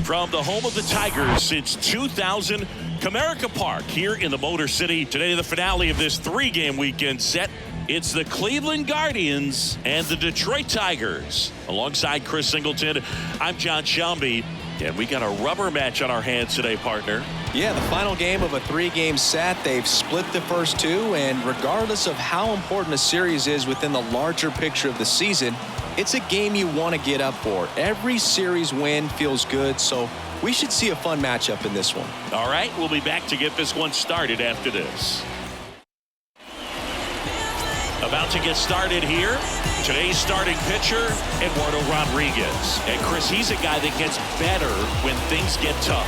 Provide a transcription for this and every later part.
From the home of the Tigers since 2000, Comerica Park here in the Motor City. Today, the finale of this three-game weekend set. It's the Cleveland Guardians and the Detroit Tigers. Alongside Chris Singleton, I'm John Shelby, and we got a rubber match on our hands today, partner. Yeah, the final game of a three-game set. They've split the first two, and regardless of how important a series is within the larger picture of the season, it's a game you want to get up for. Every series win feels good, so we should see a fun matchup in this one. All right, we'll be back to get this one started after this. About to get started here. Today's starting pitcher, Eduardo Rodriguez. And Chris, he's a guy that gets better when things get tough.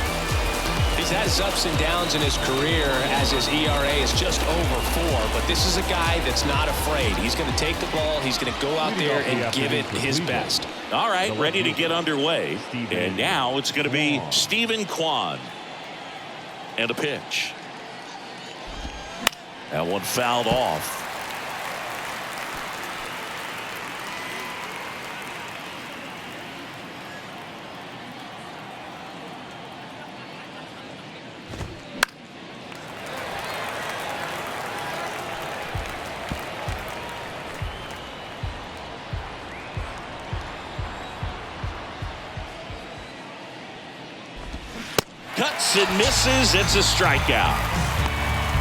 He's had his ups and downs in his career as his ERA is just over 4, but this is a guy that's not afraid. He's going to take the ball, he's going to go out there and give it his best. All right, ready to get underway. And now it's going to be Steven Kwan. And a pitch. That one fouled off. Cuts and misses. It's a strikeout.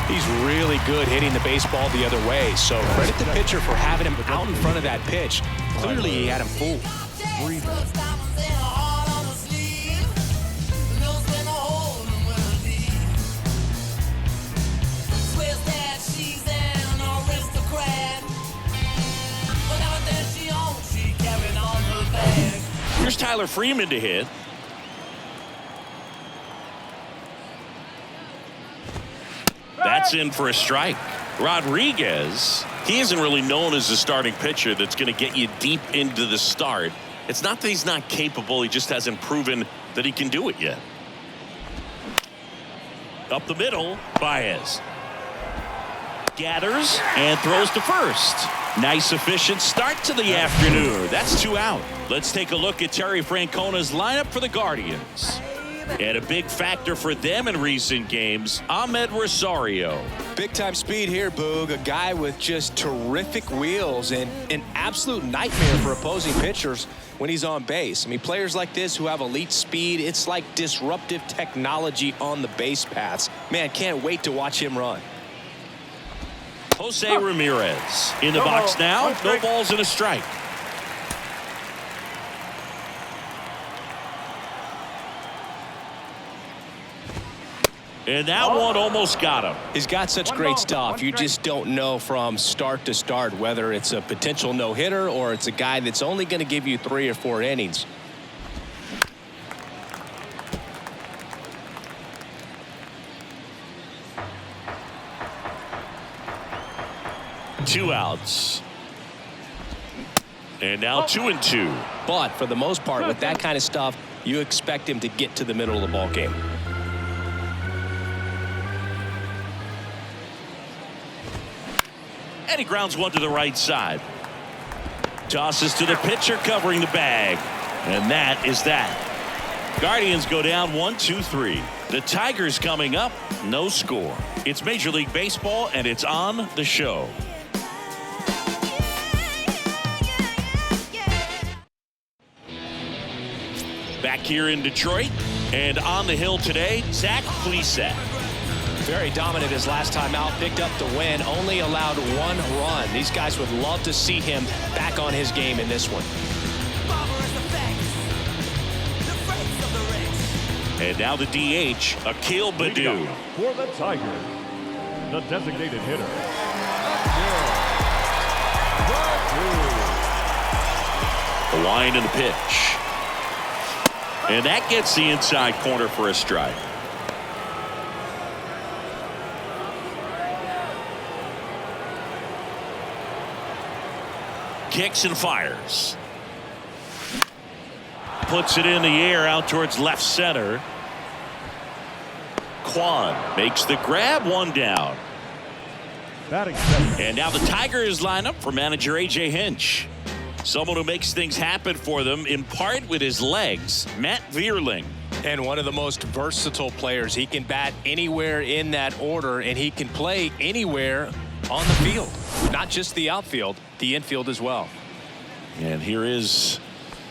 He's really good hitting the baseball the other way, so credit the pitcher for having him out in front of that pitch. Clearly he had him fooled. Here's Tyler Freeman to hit. That's in for a strike. Rodriguez, he isn't really known as a starting pitcher that's going to get you deep into the start. It's not that he's not capable, he just hasn't proven that he can do it yet. Up the middle, Baez. Gathers and throws to first. Nice efficient start to the afternoon. That's 2 out. Let's take a look at Terry Francona's lineup for the Guardians. And a big factor for them in recent games, Ahmed Rosario. Big-time speed here, Boog. A guy with just terrific wheels and an absolute nightmare for opposing pitchers when he's on base. I mean, players like this who have elite speed, it's like disruptive technology on the base paths. Man, can't wait to watch him run. Jose Ramirez in the box now. No balls and a strike. And that one almost got him. He's got such great stuff. You just don't know from start to start whether it's a potential no-hitter or it's a guy that's only going to give you 3 or 4 innings. Two outs. And now 2-2. But for the most part, with that kind of stuff, you expect him to get to the middle of the ball game. And he grounds one to the right side. Tosses to the pitcher covering the bag. And that is that. Guardians go down 1-2-3. The Tigers coming up, no score. It's Major League Baseball and it's on the show. Back here in Detroit and on the hill today, Zach Plesac. Very dominant his last time out, picked up the win, only allowed 1 run. These guys would love to see him back on his game in this one. And now the DH, Akil Baddoo. For the Tigers, the designated hitter. The line and the pitch. And that gets the inside corner for a strike. Kicks and fires. Puts it in the air out towards left center. Kwan makes the grab, 1 down. And now the Tigers line up for manager A.J. Hinch. Someone who makes things happen for them, in part with his legs, Matt Vierling. And one of the most versatile players. He can bat anywhere in that order, and he can play anywhere on the field. Not just the outfield, the infield as well. And here is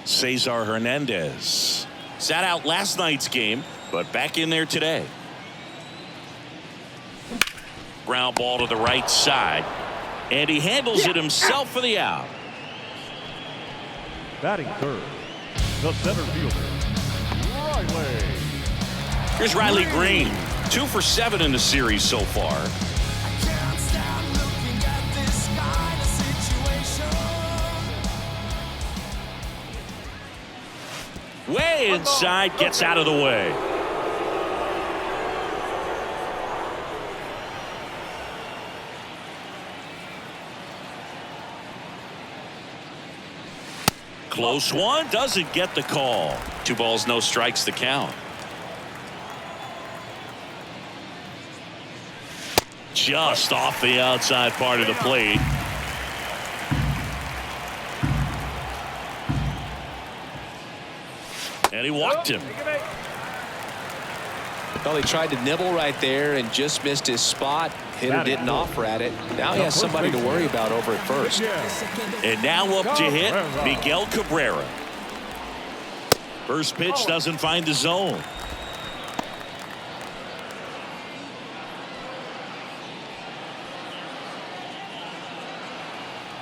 Cesar Hernandez. Sat out last night's game, but back in there today. Ground ball to the right side. And he handles it himself for the out. Batting third, the center fielder, Riley. Here's Riley Green. 2 for 7 in the series so far. Way inside, gets out of the way. Close one, doesn't get the call. 2 balls, no strikes, the count. Just off the outside part of the plate. And he walked him. Well, he tried to nibble right there and just missed his spot. Hitter didn't offer at it. Now he has somebody to worry about over at first. And now up to hit, Miguel Cabrera. First pitch doesn't find the zone.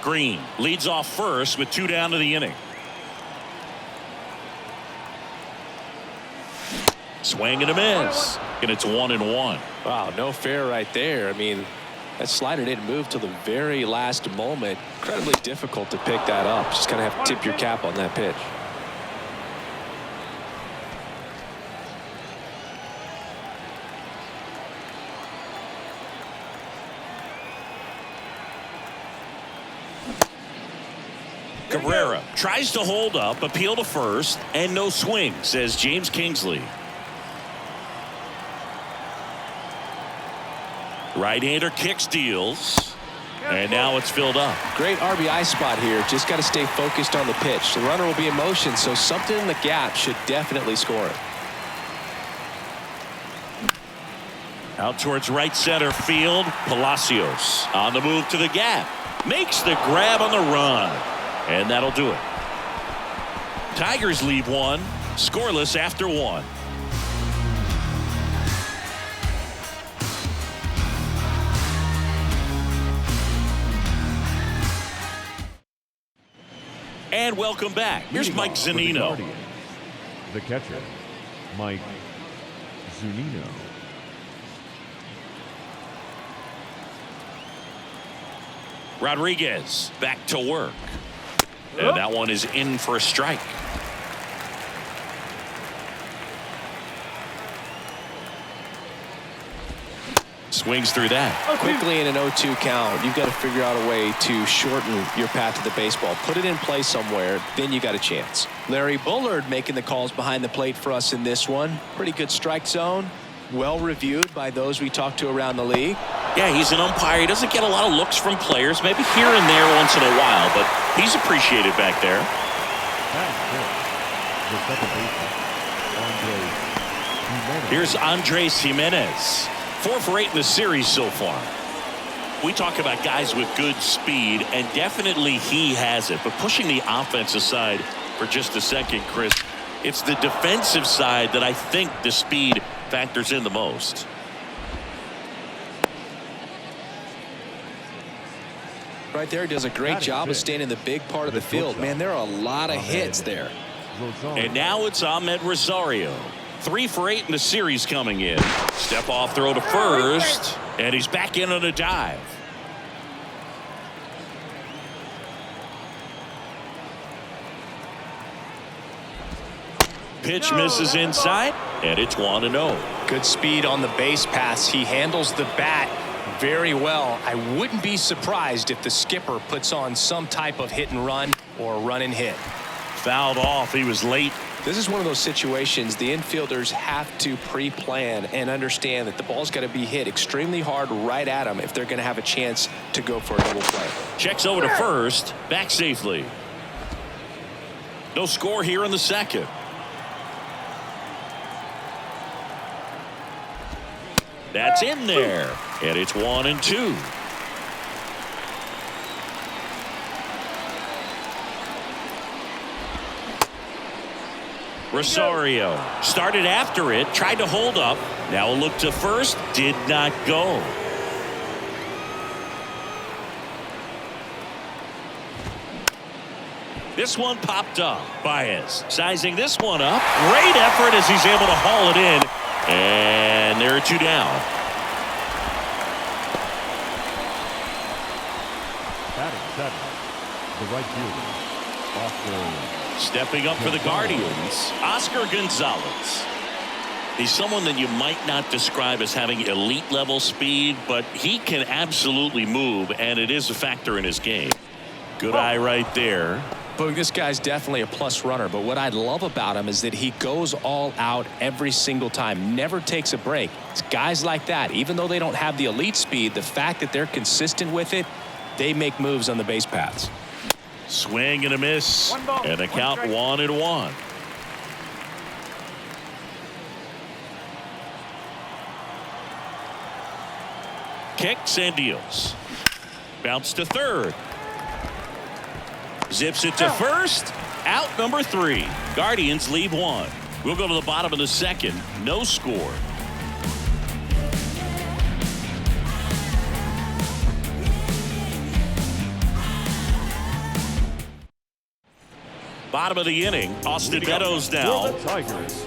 Green leads off first with 2 down to the inning. Swing and a miss. And it's 1-1. Wow, no fair right there. I mean, that slider didn't move till the very last moment. Incredibly difficult to pick that up. Just kind of have to tip your cap on that pitch. Cabrera tries to hold up, appeal to first, and no swing, says James Kingsley. Right-hander kicks, deals, and now it's filled up. Great RBI spot here. Just got to stay focused on the pitch. The runner will be in motion, so something in the gap should definitely score it. Out towards right center field, Palacios on the move to the gap. Makes the grab on the run, and that'll do it. Tigers leave 1, scoreless after 1. And welcome back. Here's Mike Zunino. The catcher, Mike Zunino. Rodriguez back to work. And that one is in for a strike. Swings through that. Quickly in an 0-2 count, you've got to figure out a way to shorten your path to the baseball. Put it in play somewhere, then you got a chance. Larry Bullard making the calls behind the plate for us in this one. Pretty good strike zone. Well reviewed by those we talked to around the league. Yeah, he's an umpire. He doesn't get a lot of looks from players, maybe here and there once in a while, but he's appreciated back there. Here's Andres Jimenez. 4 for 8 in the series so far. We talk about guys with good speed, and definitely he has it. But pushing the offense aside for just a second, Chris, it's the defensive side that I think the speed factors in the most. Right there, does a great job of staying in the big part of the field. Man, there are a lot of hits there. And now it's Ahmed Rosario. 3 for 8 in the series coming in. Step off throw to first, and he's back in on a dive. Pitch misses inside, and it's 1-0. Good speed on the base pass. He handles the bat very well. I wouldn't be surprised if the skipper puts on some type of hit and run or run and hit. Fouled off. He was late. This is one of those situations the infielders have to pre-plan and understand that the ball's got to be hit extremely hard right at them if they're going to have a chance to go for a double play. Checks over to first, back safely. No score here in the second. That's in there. And it's 1-2. Rosario started after it, tried to hold up. Now a look to first, did not go. This one popped up. Baez sizing this one up. Great effort as he's able to haul it in. And there are 2 down. Batting seventh, the right fielder, Oscar. Stepping up for the Guardians, Oscar Gonzalez. He's someone that you might not describe as having elite level speed, but he can absolutely move, and it is a factor in his game. Good eye right there. Boog, this guy's definitely a plus runner, but what I love about him is that he goes all out every single time, never takes a break. It's guys like that, even though they don't have the elite speed, the fact that they're consistent with it, they make moves on the base paths. Swing and a miss, and a count 1-1. Kicks and deals. Bounce to third. Zips it to first. Out number 3. Guardians lead 1. We'll go to the bottom of the second. No score. Bottom of the inning. Austin Meadows now. For the Tigers,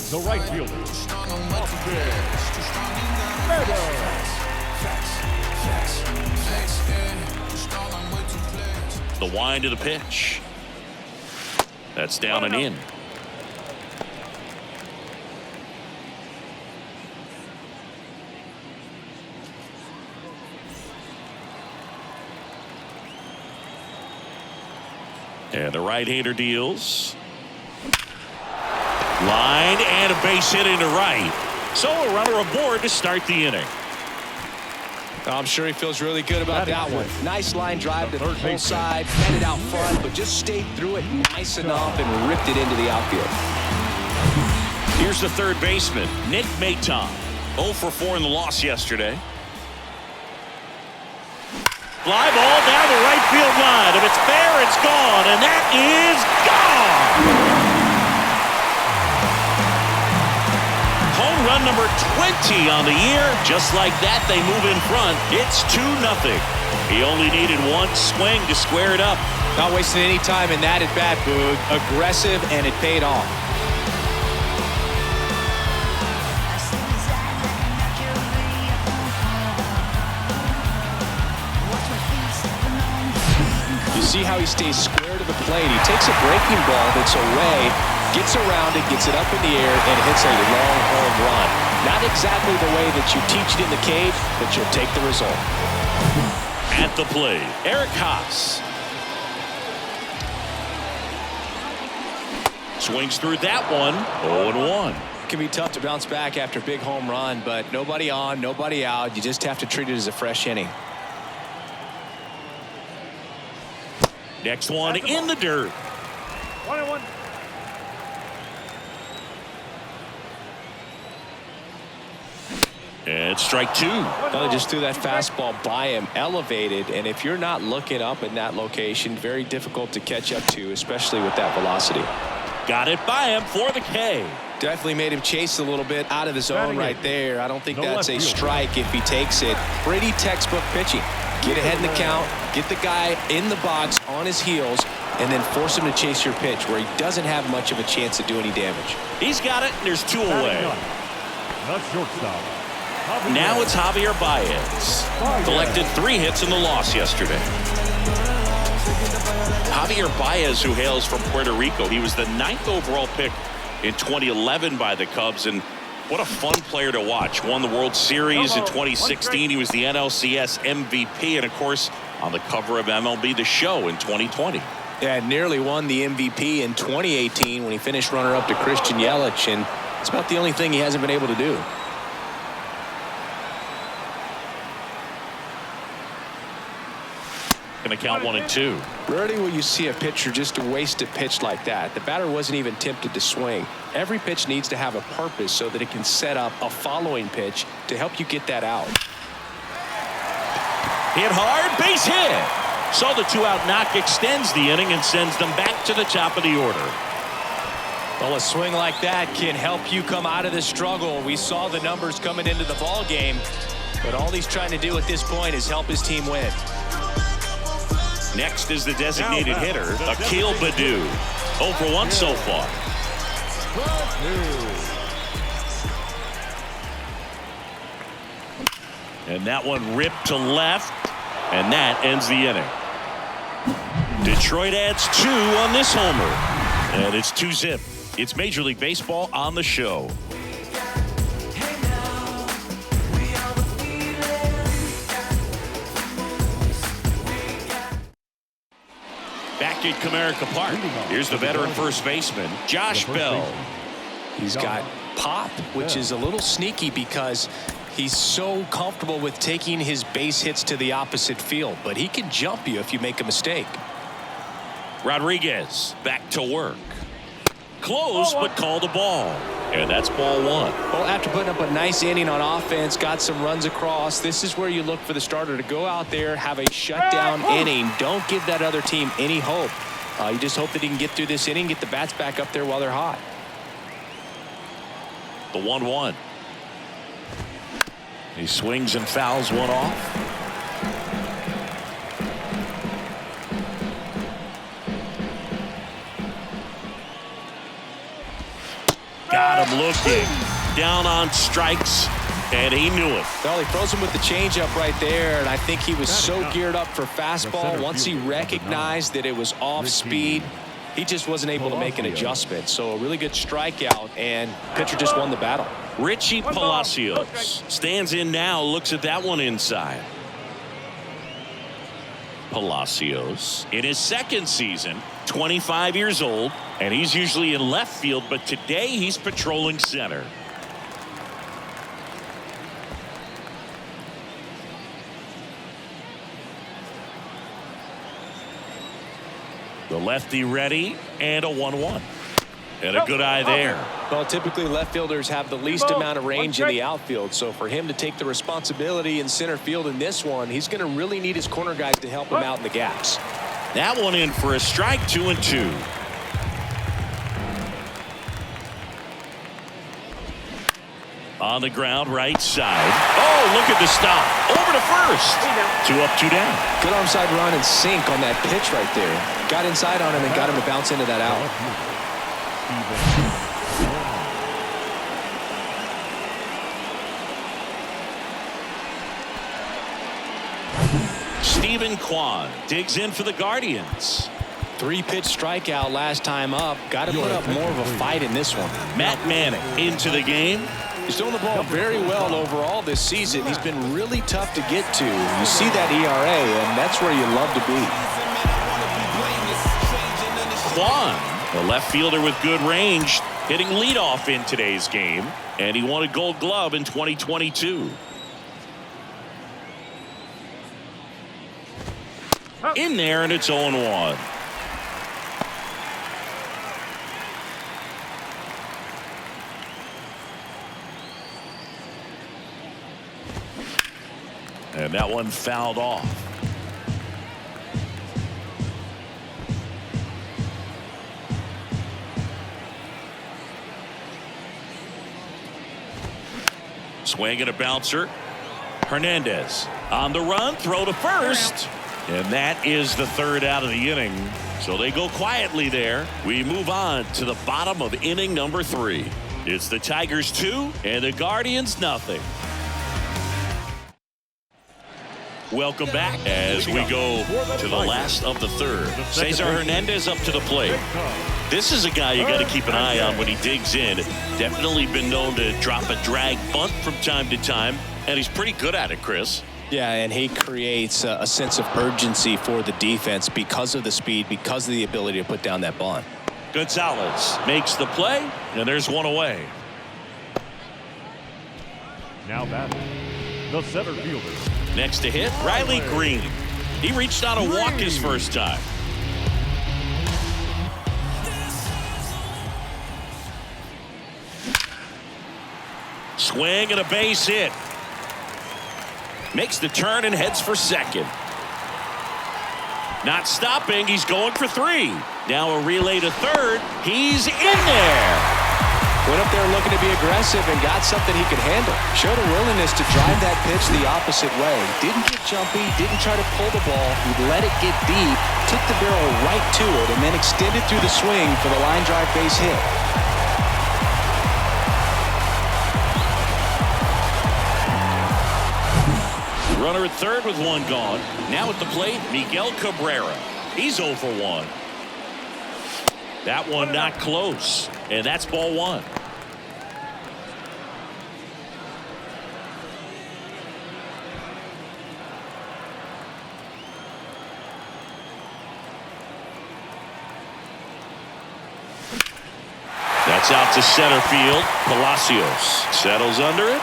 the right fielder, Austin Meadows. The wind of the pitch. That's down and in. And the right-hander deals. Line and a base hit into right. So a runner aboard to start the inning. I'm sure he feels really good about that one. Nice line drive to the full side, headed out front, but just stayed through it nice enough and ripped it into the outfield. Here's the third baseman, Nick Maton. 0 for 4 in the loss yesterday. Fly ball down the right field line. If it's fair, it's gone, and that is gone. Home run number 20 on the year. Just like that, they move in front. It's 2-0. He only needed one swing to square it up. Not wasting any time in that at bat, Boog. Aggressive, and it paid off. You see how he stays square to the plate. He takes a breaking ball that's away, gets around it, gets it up in the air, and hits a long home run. Not exactly the way that you teach it in the cage, but you'll take the result. At the plate, Eric Haas. Swings through that one. 0-1. It can be tough to bounce back after a big home run, but nobody on, nobody out. You just have to treat it as a fresh inning. Next one in the dirt. 1-1. And strike 2. Well, they just threw that fastball by him, elevated, and if you're not looking up in that location, very difficult to catch up to, especially with that velocity. Got it by him for the K. Definitely made him chase a little bit out of his zone right there. I don't think that's a strike if he takes it. Pretty textbook pitching. Get ahead in the count, get the guy in the box on his heels, and then force him to chase your pitch where he doesn't have much of a chance to do any damage. He's got it, and there's 2 away. Not shortstop. Now it's Javier Baez. Collected 3 hits in the loss yesterday. Javier Baez, who hails from Puerto Rico, he was the 9th overall pick in 2011 by the Cubs, and what a fun player to watch. Won the World Series in 2016. He was the NLCS MVP, and of course on the cover of MLB The Show in 2020. Yeah, nearly won the MVP in 2018 when he finished runner-up to Christian Yelich, and it's about the only thing he hasn't been able to do. making the count 1-2. Rarely will you see a pitcher just waste a pitch like that. The batter wasn't even tempted to swing. Every pitch needs to have a purpose so that it can set up a following pitch to help you get that out. Hit hard, base hit. So the 2-out knock extends the inning and sends them back to the top of the order. Well, a swing like that can help you come out of the struggle. We saw the numbers coming into the ball game, but all he's trying to do at this point is help his team win. Next is the designated hitter, Akil Baddoo. 0 for 1 so far. And that one ripped to left, and that ends the inning. Detroit adds 2 on this homer, and it's 2-zip. It's Major League Baseball on the show. Back at Comerica Park, here's the veteran first baseman, Josh Bell. He's got pop, which is a little sneaky because he's so comfortable with taking his base hits to the opposite field, but he can jump you if you make a mistake. Rodriguez back to work. Close, but called a ball. And that's ball 1. Well, after putting up a nice inning on offense, got some runs across, this is where you look for the starter to go out there, have a shutdown inning. Don't give that other team any hope. You just hope that he can get through this inning, get the bats back up there while they're hot. The 1-1. He swings and fouls one off. Got him looking. Down on strikes, and he knew it. Well, he throws him with the changeup right there, and I think he was so geared up for fastball. Once he recognized that it was off speed, he just wasn't able to make an adjustment. So a really good strikeout, and pitcher just won the battle. Richie Palacios stands in now, looks at that one inside. Palacios in his second season, 25 years old, and he's usually in left field, but today he's patrolling center. The lefty ready, and a 1-1. And a good eye there. Well, typically left fielders have the least amount of range in the outfield, so for him to take the responsibility in center field in this one, he's going to really need his corner guys to help him out in the gaps. That one in for a strike, 2-2. On the ground, right side. Oh, look at the stop. Over to first. 2 up, 2 down. Good onside run and sink on that pitch right there. Got inside on him and got him to bounce into that out. Steven Kwan digs in for the Guardians. 3-pitch strikeout last time up. Got to put up more of a fight in this one. Matt Manning into the game. He's throwing the ball very well overall this season. He's been really tough to get to. You see that ERA, and that's where you love to be. Kwan, a left fielder with good range, hitting leadoff in today's game, and he won a Gold Glove in 2022. In there, and it's 0-1. And that one fouled off. Swing and a bouncer. Hernandez on the run, throw to first. And that is the 3rd out of the inning. So they go quietly there. We move on to the bottom of inning number 3. It's the Tigers 2 and the Guardians nothing. Welcome back as we go to the last of the 3rd. Cesar Hernandez up to the plate. This is a guy you got to keep an eye on when he digs in. Definitely been known to drop a drag bunt from time to time, and he's pretty good at it, Chris. Yeah, and he creates a sense of urgency for the defense because of the speed, because of the ability to put down that bunt. Gonzalez makes the play, and there's one away. Now batting, the center fielder. Next to hit, Riley Green. He reached out a walk his first time. Swing and a base hit. Makes the turn and heads for second. Not stopping. He's going for 3. Now a relay to third. He's in there. Went up there looking to be aggressive and got something he could handle. Showed a willingness to drive that pitch the opposite way. Didn't get jumpy, didn't try to pull the ball. He let it get deep, took the barrel right to it, and then extended through the swing for the line drive base hit. Runner at third with 1 gone. Now at the plate, Miguel Cabrera. He's 0 for 1. That one not close. And that's ball 1. That's out to center field. Palacios settles under it.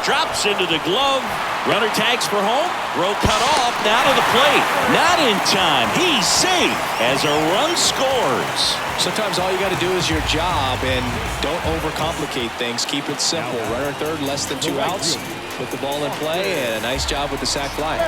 Drops into the glove. Runner tags for home. Throw cut off. Now to the plate. Not in time. He's safe as a run scores. Sometimes all you got to do is your job and don't overcomplicate things. Keep it simple. Runner third, less than 2 outs. Put the ball in play, and a nice job with the sac fly.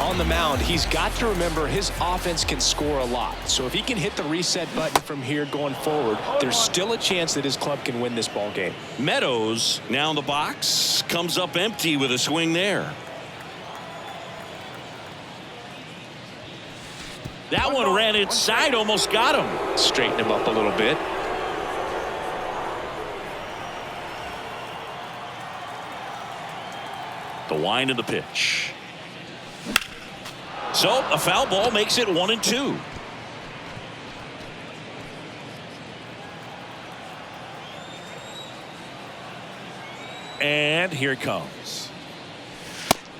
On the mound, he's got to remember his offense can score a lot. So if he can hit the reset button from here going forward, there's still a chance that his club can win this ball game. Meadows now in the box. Comes up empty with a swing there. That one ran inside, almost got him. Straighten him up a little bit. The wind of the pitch. So a foul ball makes it 1-2. And here it comes.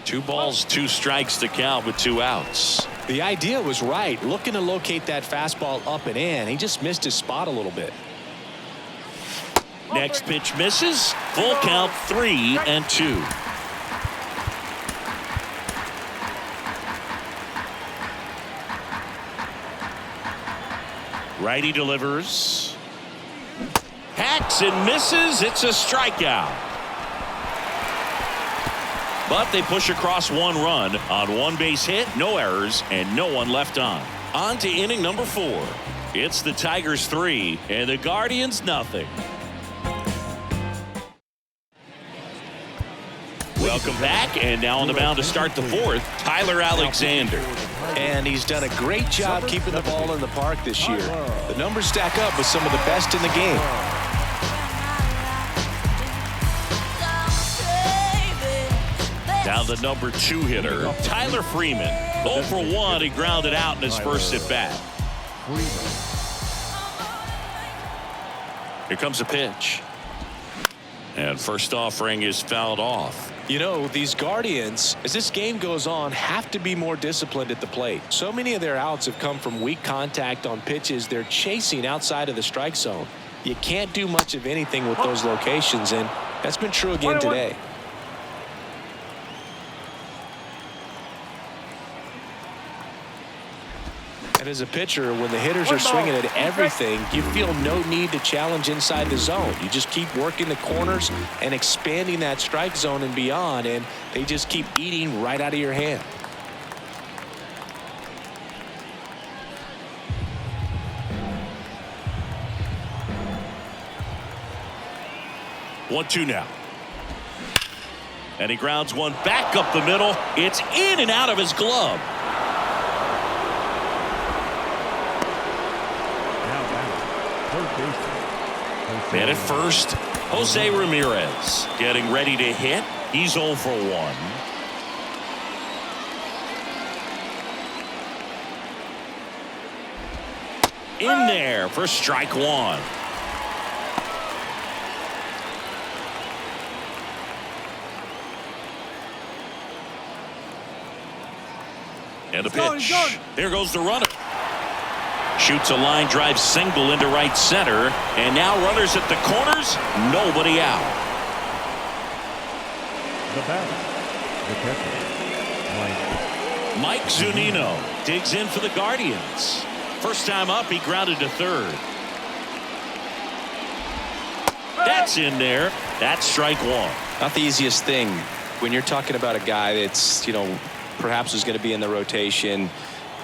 2 balls, 2 strikes to count with 2 outs. The idea was right. Looking to locate that fastball up and in. He just missed his spot a little bit. Next pitch misses. Full count, 3-2. Righty delivers. Hacks and misses. It's a strikeout. But they push across 1 run on 1 base hit, no errors, and no one left on. On to inning number 4. It's the Tigers 3 and the Guardians nothing. Welcome back, and now on the mound to start the 4th, Tyler Alexander. And he's done a great job keeping the ball in the park this year. The numbers stack up with some of the best in the game. Now the number 2 hitter, Tyler Freeman. 0 for 1, he grounded out in his first at bat. Here comes a pitch. And first offering is fouled off. You know, these Guardians, as this game goes on, have to be more disciplined at the plate. So many of their outs have come from weak contact on pitches they're chasing outside of the strike zone. You can't do much of anything with those locations, and that's been true again today. And as a pitcher, when the hitters are swinging at everything, you feel no need to challenge inside the zone. You just keep working the corners and expanding that strike zone and beyond, and they just keep eating right out of your hand. One, 2 now. And he grounds one back up the middle. It's in and out of his glove. Man at first, Jose Ramirez getting ready to hit. He's 0 for 1. In there for strike 1. And a pitch. There goes the runner. Shoots a line drive single into right center. And now runners at the corners. Nobody out. The batter, the catcher, Mike Zunino digs in for the Guardians. First time up, he grounded to third. That's in there. That's strike one. Not the easiest thing when you're talking about a guy that's, perhaps is going to be in the rotation,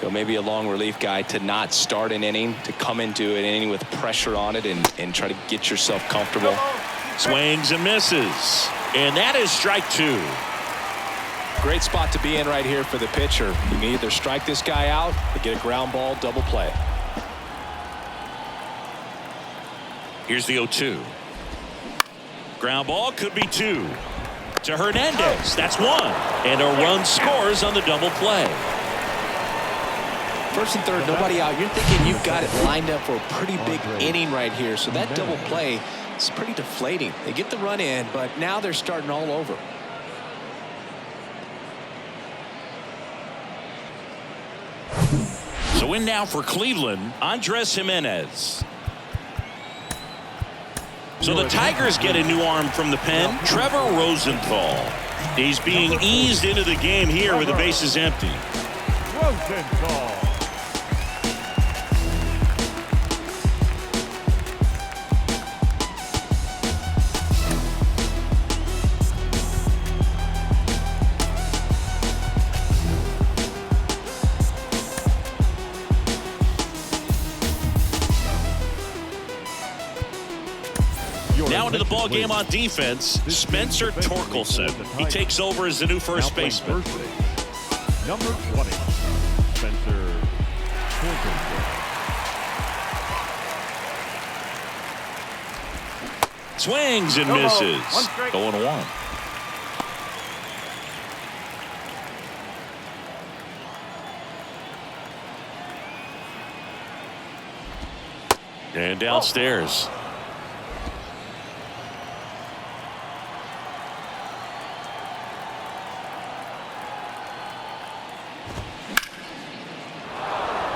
maybe a long relief guy, to not start an inning, to come into an inning with pressure on it and try to get yourself comfortable. Swings and misses. And that is strike two. Great spot to be in right here for the pitcher. You can either strike this guy out or get a ground ball double play. Here's the 0-2. Ground ball could be two. To Hernandez. That's one. And a run scores on the double play. First and third, nobody out. You're thinking you've got it lined up for a pretty big inning right here. So that double play is pretty deflating. They get the run in, but now they're starting all over. So in now for Cleveland, Andres Jimenez. So the Tigers get a new arm from the pen, Trevor Rosenthal. He's being eased into the game here with the bases empty. Rosenthal. Now into the ball game on defense, Spencer Torkelson. He takes over as the new first baseman. Number 20, Spencer Torkelson. Swings and misses. 0-1. And downstairs.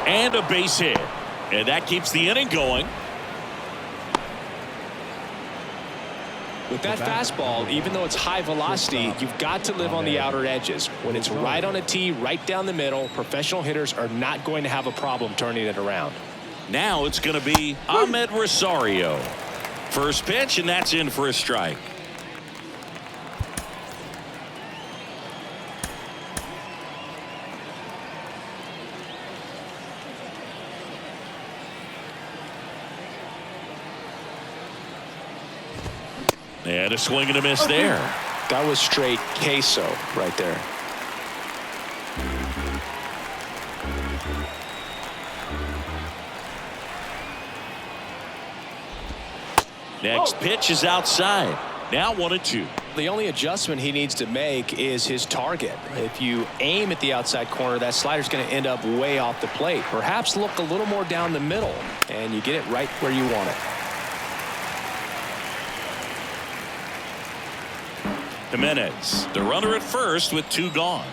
And a base hit. And that keeps the inning going. With that fastball, even though it's high velocity, you've got to live on the outer edges. When it's right on a tee, right down the middle, professional hitters are not going to have a problem turning it around. Now it's going to be Ahmed Rosario. First pitch, and that's in for a strike. And a swing and a miss there. That was straight queso right there. Next pitch is outside. Now 1-2. The only adjustment he needs to make is his target. If you aim at the outside corner, that slider's going to end up way off the plate. Perhaps look a little more down the middle, and you get it right where you want it. Jimenez, the runner at first with two gone.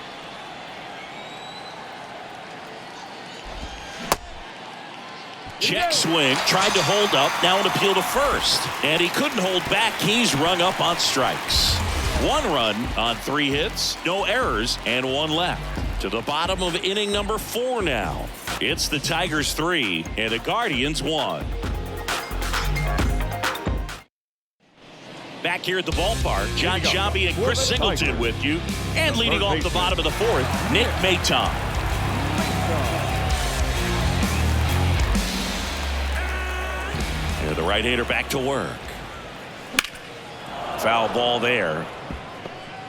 Check swing, tried to hold up, now an appeal to first. And he couldn't hold back. He's rung up on strikes. One run on 3 hits, no errors, and 1 left. To the bottom of inning number 4 now. It's the Tigers 3 and the Guardians 1. Back here at the ballpark, John Giambi and Chris Singleton with you. And leading off the bottom of the 4th, Nick Maton. And the right-hander back to work. Foul ball there.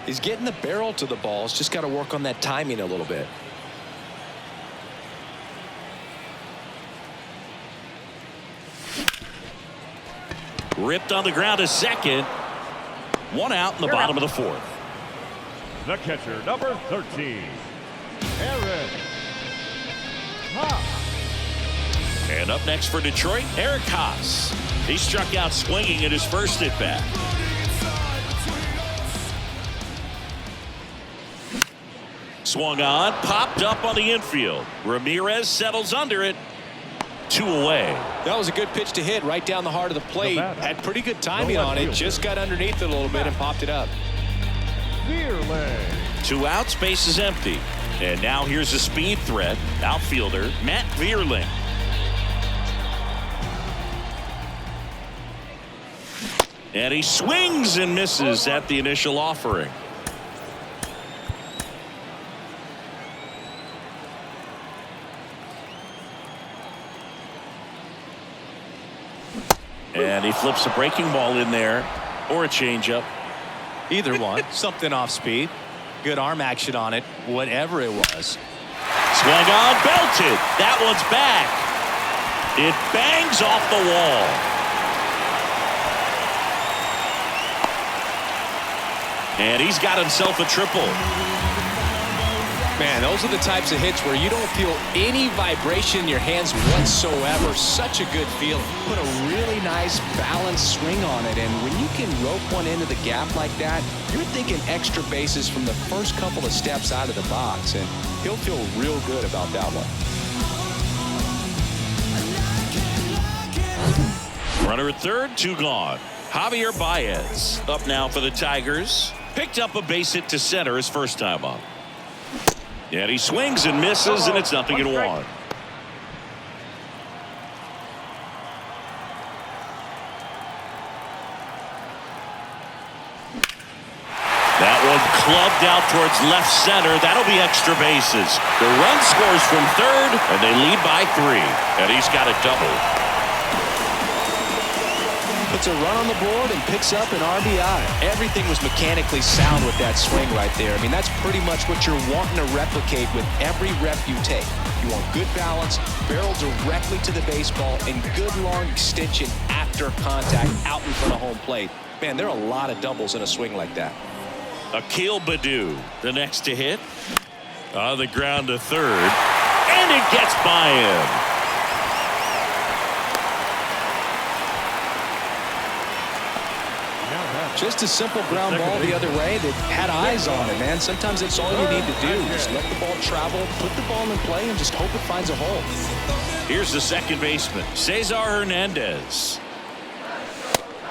He's getting the barrel to the ball. He's just got to work on that timing a little bit. Ripped on the ground to second. 1 out in the bottom of the 4th. The catcher, number 13, Aaron Haas. And up next for Detroit, Eric Haas. He struck out swinging at his first at bat. Swung on, popped up on the infield. Ramirez settles under it. 2 away. That was a good pitch to hit right down the heart of the plate. Had pretty good timing on it. Just got underneath it a little bit and popped it up. Fearless. 2 outs, base is empty. And now here's a speed threat. Outfielder Matt Vierling. And he swings and misses at the initial offering. And he flips a breaking ball in there, or a changeup. Either one. Something off speed. Good arm action on it, whatever it was. Swung on, belted. That one's back. It bangs off the wall. And he's got himself a triple. Man, those are the types of hits where you don't feel any vibration in your hands whatsoever. Such a good feeling. Put a really nice balanced swing on it, and when you can rope one into the gap like that, you're thinking extra bases from the first couple of steps out of the box, and he'll feel real good about that one. Runner at third, 2 gone. Javier Baez up now for the Tigers. Picked up a base hit to center his first time up. And he swings and misses, and it's 0-1. That one clubbed out towards left center. That'll be extra bases. The run scores from third, and they lead by 3. And he's got a double. Puts a run on the board and picks up an RBI. Everything was mechanically sound with that swing right there. I mean, that's pretty much what you're wanting to replicate with every rep you take. You want good balance, barrel directly to the baseball, and good long extension after contact out in front of home plate. Man, there are a lot of doubles in a swing like that. Akil Baddoo, the next to hit. On the ground to third. And it gets by him. Just a simple ground ball the other way that had eyes on it, man. Sometimes that's all you need to do. Just let the ball travel, put the ball in play, and just hope it finds a hole. Here's the second baseman, Cesar Hernandez.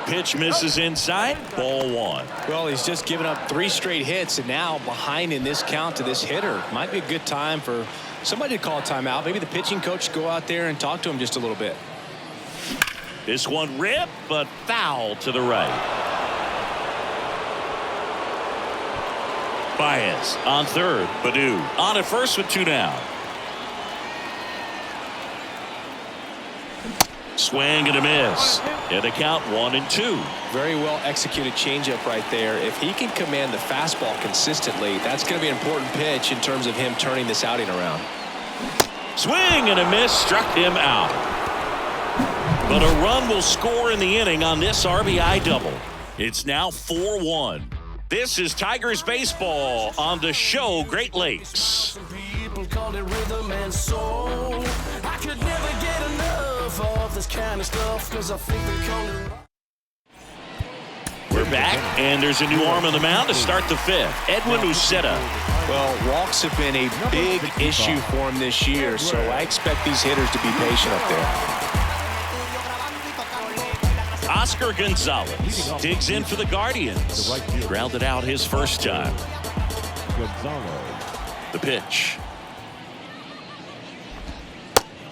Pitch misses inside, ball 1. Well, he's just given up 3 straight hits, and now behind in this count to this hitter. Might be a good time for somebody to call a timeout. Maybe the pitching coach go out there and talk to him just a little bit. This one ripped, but foul to the right. Baez on third. Baddoo on at first with 2 down. Swing and a miss. And a count 1-2. Very well executed changeup right there. If he can command the fastball consistently, that's going to be an important pitch in terms of him turning this outing around. Swing and a miss, struck him out. But a run will score in the inning on this RBI double. It's now 4-1. This is Tigers baseball on the show Great Lakes. People call it rhythm and soul. I could never get enough of this kind of stuff because I think they call it. We're back, and there's a new arm on the mound to start the 5th. Edwin Uceta. Well, walks have been a big issue for him this year, so I expect these hitters to be patient up there. Oscar Gonzalez digs in for the Guardians. Grounded out his first time. The pitch.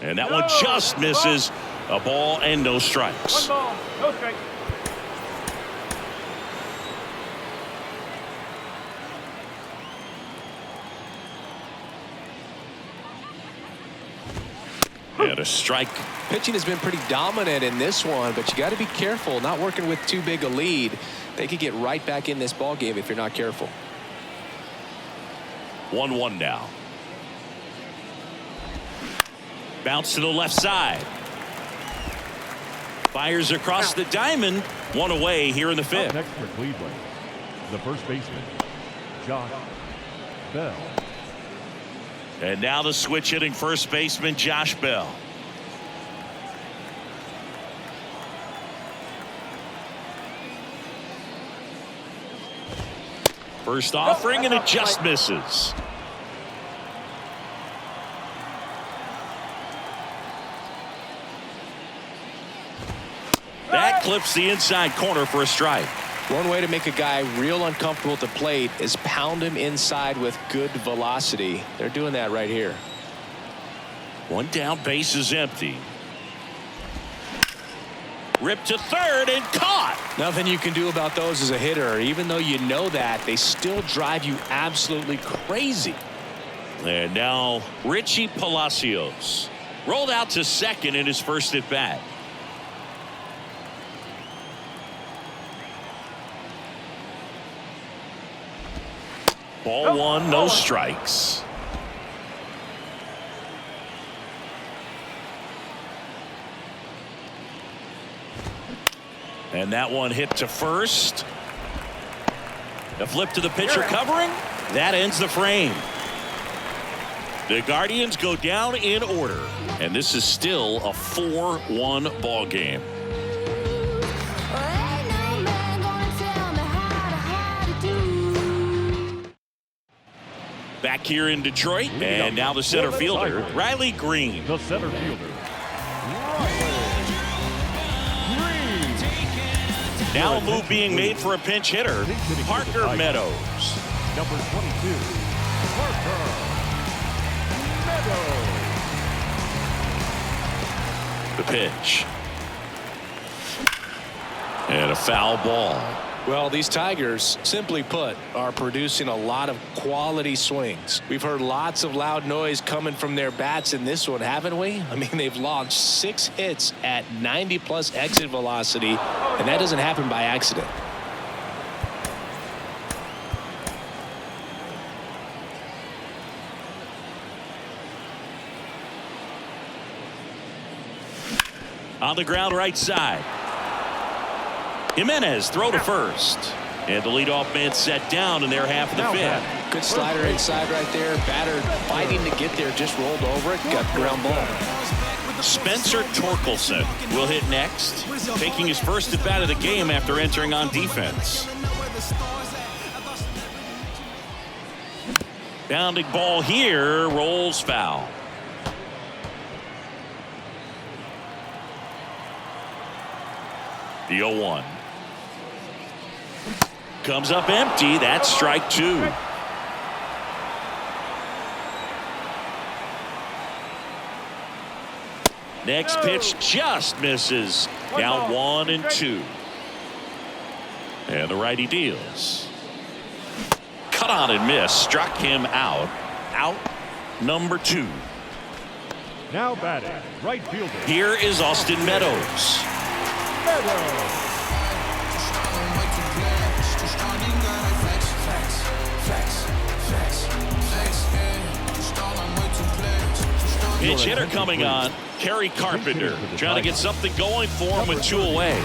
And that one just misses. A ball and no strikes. 1 ball, no strike. And a strike. Pitching has been pretty dominant in this one, but you got to be careful. Not working with too big a lead. They could get right back in this ball game if you're not careful. 1-1 now. Bounce to the left side. Fires across the diamond. 1 away here in the 5th. Next for Cleveland, the first baseman, Josh Bell. And now the switch hitting first baseman Josh Bell. First offering, and it just misses. That clips the inside corner for a strike. One way to make a guy real uncomfortable at the plate is pound him inside with good velocity. They're doing that right here. One down, base is empty. Ripped to third and caught. Nothing you can do about those as a hitter. Even though you know that, they still drive you absolutely crazy. And now Richie Palacios rolled out to second in his first at bat. Ball one, no strikes. And that one hit to first. A flip to the pitcher covering. That ends the frame. The Guardians go down in order. And this is still a 4-1 ball game. Back here in Detroit. And now the center fielder, Riley Green. The center fielder. Now a move being made for a pinch hitter, Parker Meadows. Number 22, Parker Meadows. The pitch. And a foul ball. Well, these Tigers, simply put, are producing a lot of quality swings. We've heard lots of loud noise coming from their bats in this one, haven't we? I mean, they've launched 6 hits at 90+ exit velocity, and that doesn't happen by accident. On the ground right side. Jimenez throw to first. And the leadoff man set down in their half of the fifth. Good slider inside right there. Batter fighting to get there, just rolled over it, got ground ball. Spencer Torkelson will hit next, taking his first at bat of the game after entering on defense. Bounding ball here, rolls foul. The 0-1. Comes up empty. That's strike 2. Next pitch just misses. Down 1-2. And the righty deals. Cut on and miss. Struck him out. Out number 2. Now batting, right fielder. Here is Austin Meadows. Meadows. Pitch hitter coming on. Kerry Carpenter trying to get something going for him with 2 away.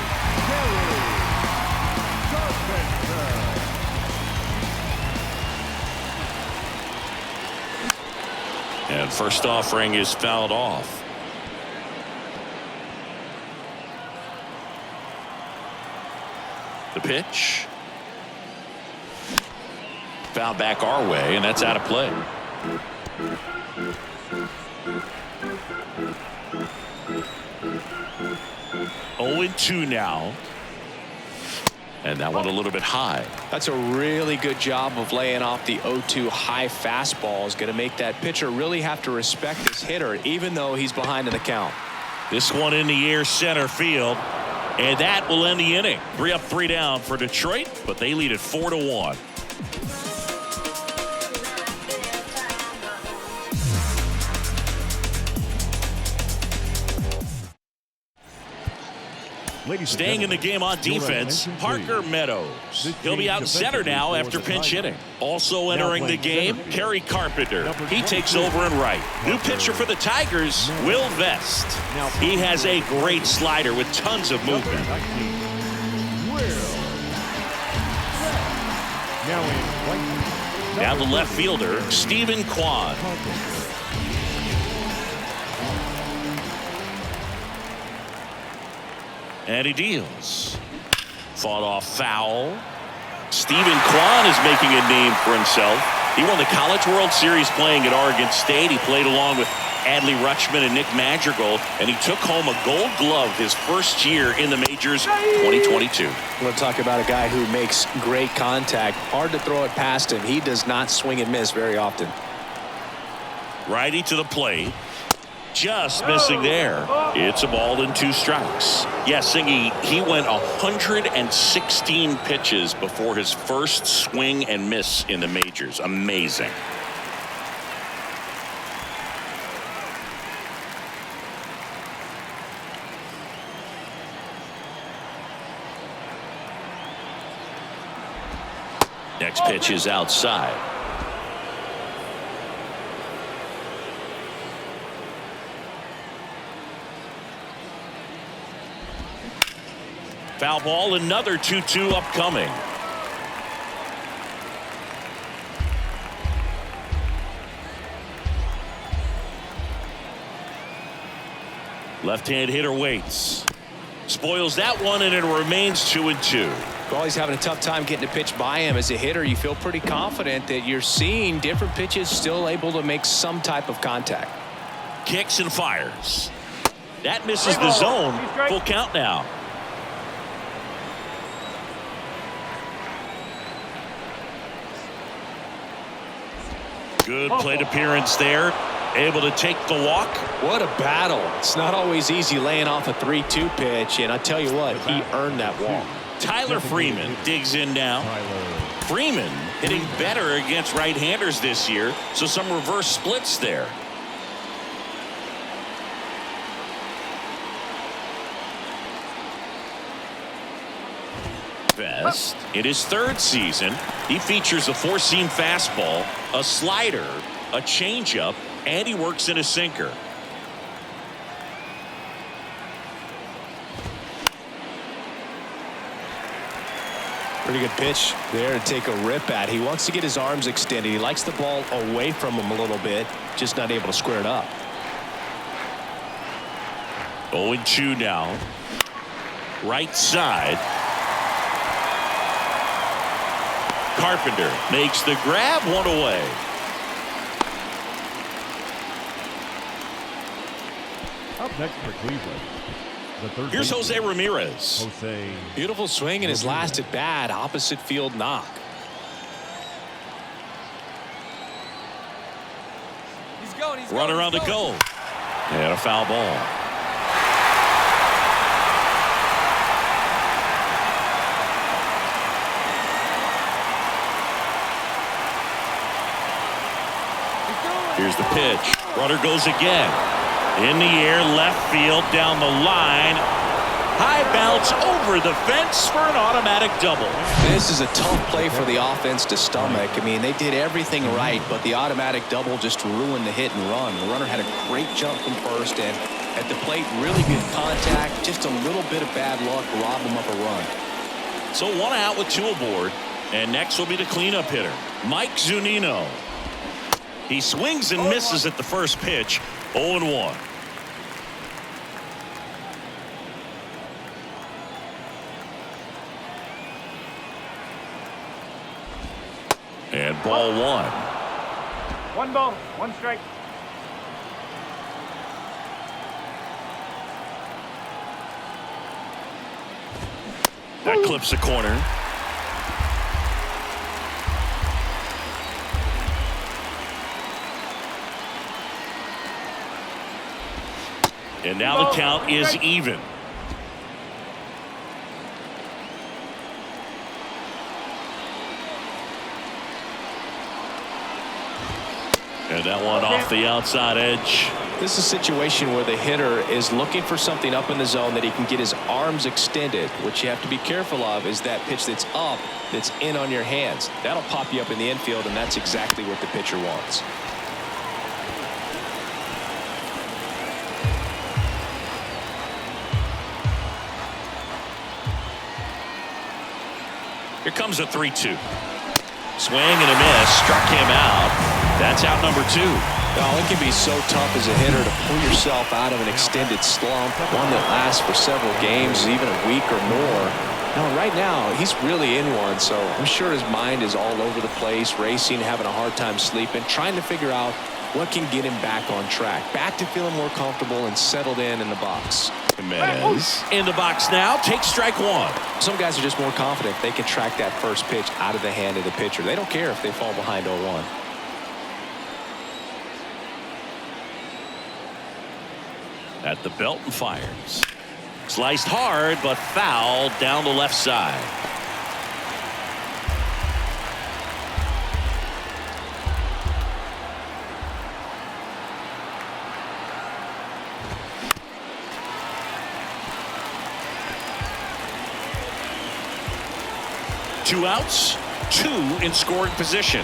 And first offering is fouled off. The pitch. Foul back our way, and that's out of play. Oh, 2 now. And that one a little bit high. That's a really good job of laying off the 0-2 high fastball. Is going to make that pitcher really have to respect this hitter, even though he's behind in the count. This one in the air center field. And that will end the inning. 3 up, 3 down for Detroit, but they lead at 4-1. Staying in the game on defense, Parker Meadows. He'll be out in center now after pinch hitting. Also entering the game, Kerry Carpenter. He takes over in right. New pitcher for the Tigers, Will Vest. He has a great slider with tons of movement. Now the left fielder, Stephen Kwan. And he deals. Fought off foul. Stephen Kwan is making a name for himself. He won the College World Series playing at Oregon State. He played along with Adley Rutschman and Nick Madrigal, and he took home a Gold Glove his first year in the majors, 2022. We're going to talk about a guy who makes great contact. Hard to throw it past him. He does not swing and miss very often. Righty to the plate. Just missing there. It's a ball and 2 strikes. Yes, Miggy, he went 116 pitches before his first swing and miss in the majors. Amazing. Next pitch is outside. Foul ball, another 2-2 upcoming. Left-hand hitter waits. Spoils that one, and it remains 2-2. Well, he's having a tough time getting a pitch by him. As a hitter, you feel pretty confident that you're seeing different pitches still able to make some type of contact. Kicks and fires. That misses the zone. Full count now. Good plate appearance there. Able to take the walk. What a battle. It's not always easy laying off a 3-2 pitch, and I tell you what, he earned that walk. Tyler Freeman digs in now. Freeman hitting better against right-handers this year, so some reverse splits there. Best in his 3rd season, he features a 4-seam fastball, a slider, a changeup, and he works in a sinker. Pretty good pitch there to take a rip at. He wants to get his arms extended. He likes the ball away from him a little bit, just not able to square it up. 0-2 now. Right side. Carpenter makes the grab, 1 away. Up next for Cleveland, the third Here's baseman, Jose Ramirez. Jose. Beautiful swing in his last at bat. Opposite field knock. Run around to go. And a foul ball. Here's the pitch. Runner goes again. In the air, left field, down the line. High bounce over the fence for an automatic double. This is a tough play for the offense to stomach. I mean, they did everything right, but the automatic double just ruined the hit and run. The runner had a great jump from first, and at the plate, really good contact. Just a little bit of bad luck robbed him of a run. So 1 out with 2 aboard, and next will be the cleanup hitter, Mike Zunino. He swings and misses at the first pitch. 0-1. And ball 1. 1 ball, 1 strike. That clips the corner. And now the count is even. And that one off the outside edge. This is a situation where the hitter is looking for something up in the zone that he can get his arms extended. What you have to be careful of is that pitch that's up, that's in on your hands. That'll pop you up in the infield, and that's exactly what the pitcher wants. Here comes a 3-2. Swing and a miss. Struck him out. That's out number 2. Oh, it can be so tough as a hitter to pull yourself out of an extended slump, one that lasts for several games, even a week or more. Now, right now, he's really in one, so I'm sure his mind is all over the place, racing, having a hard time sleeping, trying to figure out What can get him back on track? Back to feeling more comfortable and settled in the box. Jimenez in the box now. Takes strike one. Some guys are just more confident they can track that first pitch out of the hand of the pitcher. They don't care if they fall behind 0-1. At the belt and fires. Sliced hard, but foul down the left side. Two outs, two in scoring position.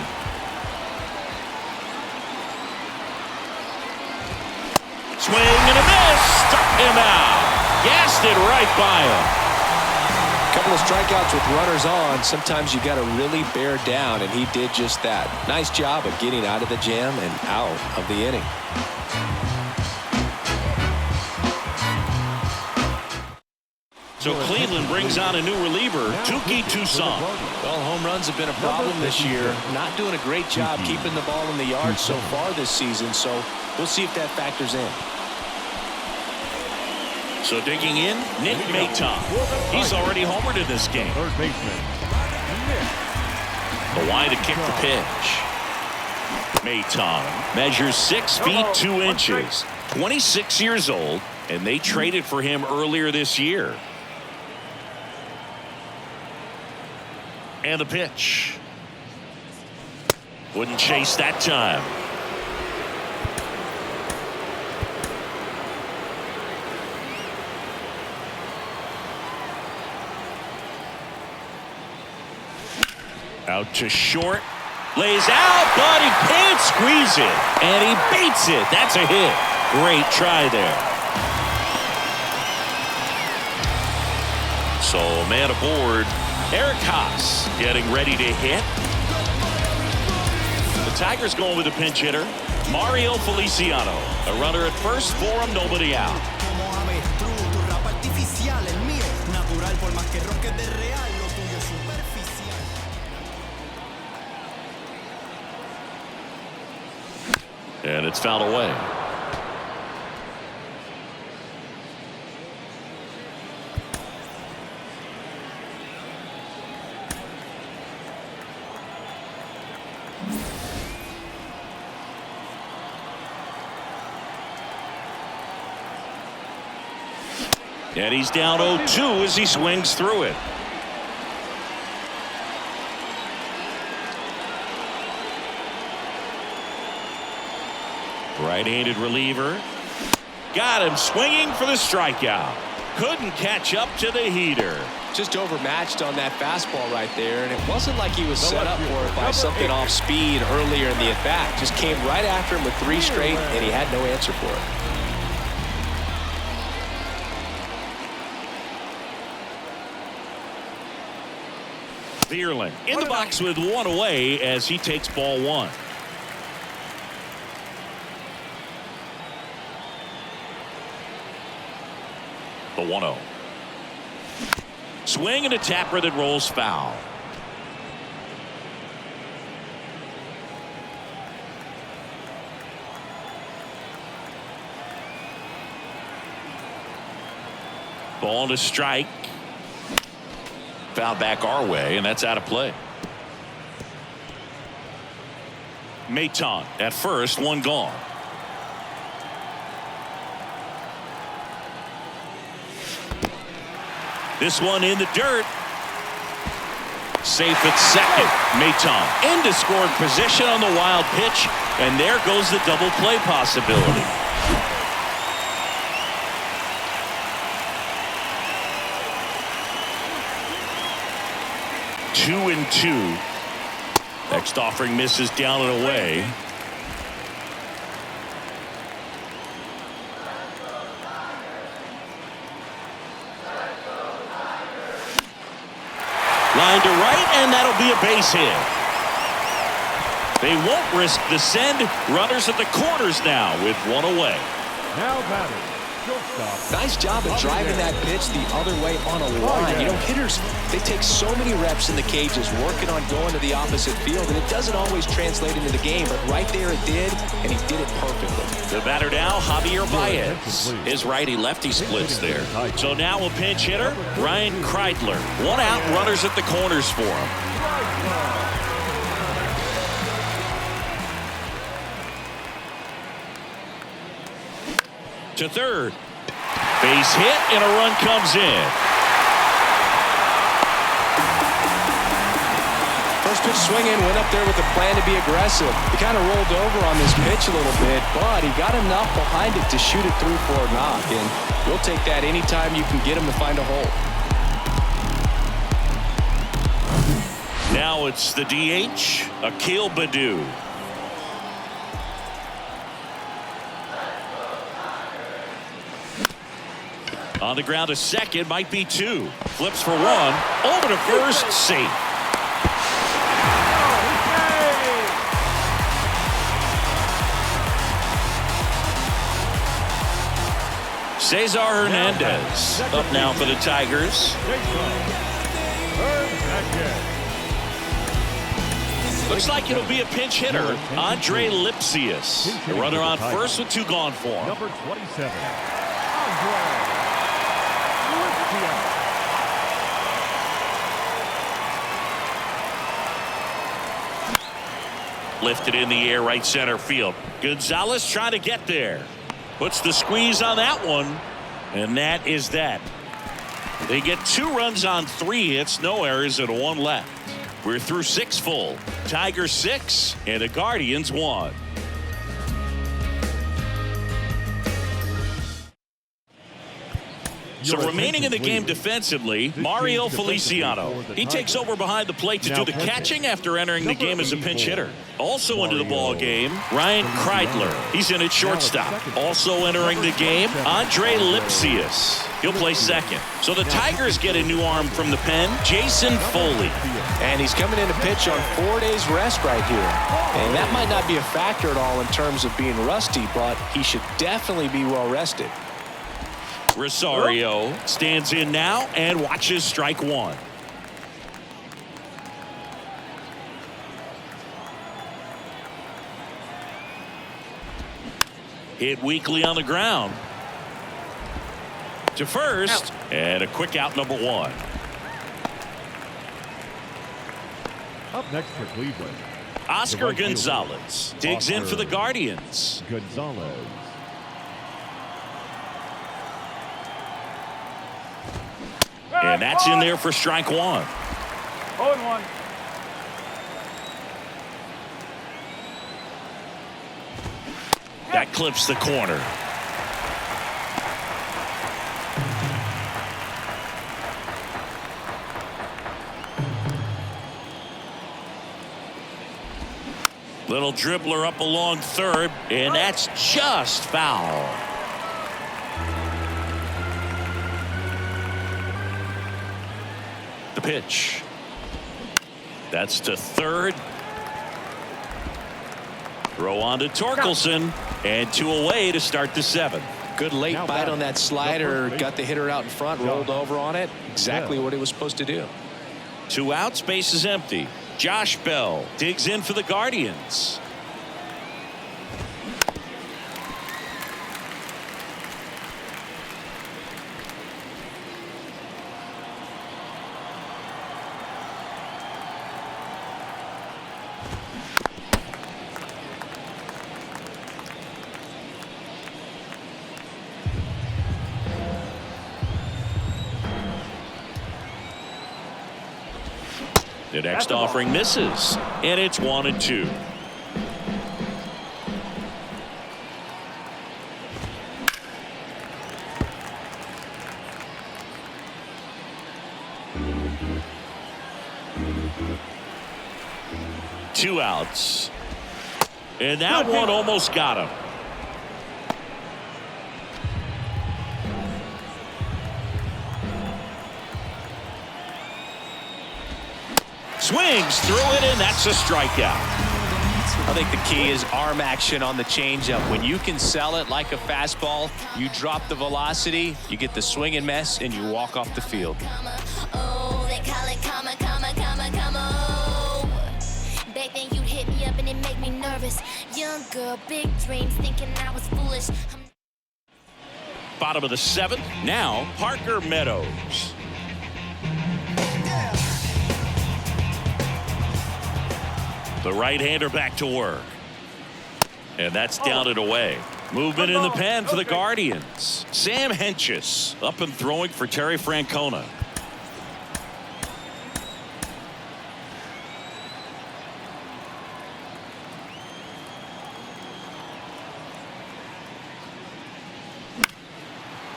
Swing and a miss. Struck him out. Gassed it right by him. A couple of strikeouts with runners on. Sometimes you got to really bear down, and he did just that. Nice job of getting out of the jam and out of the inning. So Cleveland brings on a new reliever, Touki Toussaint. Well, home runs have been a problem this year. Not doing a great job keeping the ball in the yard so far this season, so we'll see if that factors in. So digging in, Nick Maton. He's already homered in this game. Third baseman. The line to kick the pitch. Maton measures 6 feet 2 inches, 26 years old, and they traded for him earlier this year. And the pitch. Wouldn't chase that time. Out to short. Lays out, but he can't squeeze it. And he beats it. That's a hit. Great try there. So man aboard. Eric Haas getting ready to hit. The Tigers going with a pinch hitter, Mario Feliciano. A runner at first for him, nobody out. And it's fouled away. And he's down 0-2 as he swings through it. Right-handed reliever. Got him swinging for the strikeout. Couldn't catch up to the heater. Just overmatched on that fastball right there, and it wasn't like he was set up for it by something off speed earlier in the at-bat. Just came right after him with 3 straight, and he had no answer for it. Vierling in the box with 1 away as he takes ball 1. The 1-0. Swing and a tapper that rolls foul. Ball to strike. Foul back our way, and that's out of play. Maton at first, 1 gone. This one in the dirt. Safe at second. Maton into scoring position on the wild pitch, and there goes the double play possibility. Two and 2. Next offering misses down and away. Line to right, and that'll be a base hit. They won't risk the send. Runners at the corners now with 1 away. Now batting, Shortstop. Nice job of driving that pitch the other way on a line. You know, hitters, they take so many reps in the cages working on going to the opposite field, and it doesn't always translate into the game, but right there it did, and he did it perfectly. The batter now, Javier Baez. His righty-lefty splits there. So now a pinch hitter, Ryan Kreidler. One out, runners at the corners for him. To third. Base hit and a run comes in. First pitch swinging, went up there with a plan to be aggressive. He kind of rolled over on this pitch a little bit, but he got enough behind it to shoot it through for a knock, and you'll take that anytime you can get him to find a hole. Now it's the DH, Akil Baddoo. On the ground, a second, might be two. Flips for one, over to first, safe. Cesar Hernandez up now for the Tigers. Looks like it'll be a pinch hitter, Andre Lipsius. The runner on first with two gone for him. Number 27, Andre. Lifted in the air, right center field. Gonzalez trying to get there. Puts the squeeze on that one, and that is that. They get 2 runs on 3 hits, no errors, and 1 left. We're through 6 full. Tigers 6 and the Guardians 1. So remaining in the game defensively, Mario Feliciano. He takes over behind the plate to do the catching after entering the game as a pinch hitter. Also into the ball game, Ryan Kreidler. He's in at shortstop. Also entering the game, Andre Lipsius. He'll play second. So the Tigers get a new arm from the pen, Jason Foley. And he's coming in to pitch on 4 days rest right here. And that might not be a factor at all in terms of being rusty, but he should definitely be well rested. Rosario stands in now and watches strike one. Hit weakly on the ground. To first, and a quick out, number 1. Up next for Cleveland, Oscar Gonzalez digs in for the Guardians. Gonzalez. And that's in there for strike 1. 0-1. That clips the corner. Little dribbler up along third, and that's just foul. The pitch. That's to third. Throw on to Torkelson, and 2 away to start the 7th. Good late bite on that slider, got the hitter out in front, rolled over on it. Exactly what it was supposed to do. 2 outs, base is empty. Josh Bell digs in for the Guardians. The next offering misses, and it's 1-2. Two outs, and that one almost got him. Swings through it, and that's a strikeout. I think the key is arm action on the changeup. When you can sell it like a fastball, you drop the velocity, you get the swing and miss, and you walk off the field. Oh, they call it comma. Back then you'd hit me up and it make me nervous. Young girl, big dreams, thinking I was foolish. Bottom of the 7th. Now Parker Meadows. The right-hander back to work. And that's down and away. Movement in the pen for the Guardians. Sam Hentges up and throwing for Terry Francona.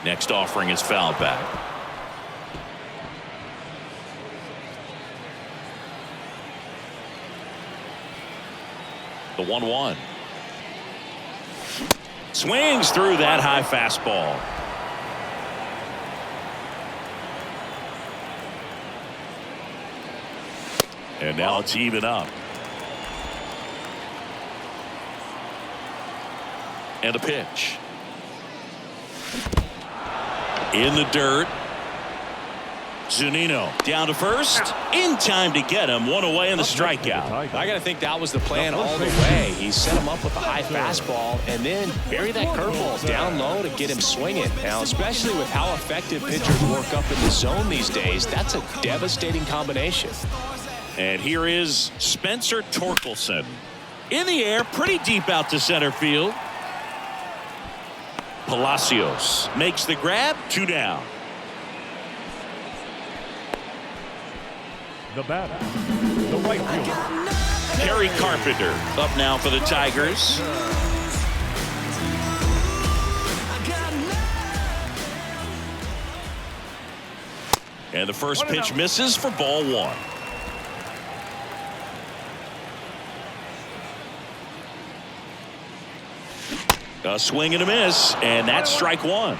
Next offering is fouled back. The 1-1. Swings through that high fastball. And now it's even up. And a pitch. In the dirt. Zunino down to first. In time to get him. One away in the strikeout. I got to think that was the plan all the way. He set him up with a high fastball and then bury that curveball down low to get him swinging. Now, especially with how effective pitchers work up in the zone these days, that's a devastating combination. And here is Spencer Torkelson. In the air, pretty deep out to center field. Palacios makes the grab. 2 down. The batter, the right fielder. Kerry Carpenter up now for the Tigers. And the first pitch misses for ball 1. A swing and a miss, and that's strike 1.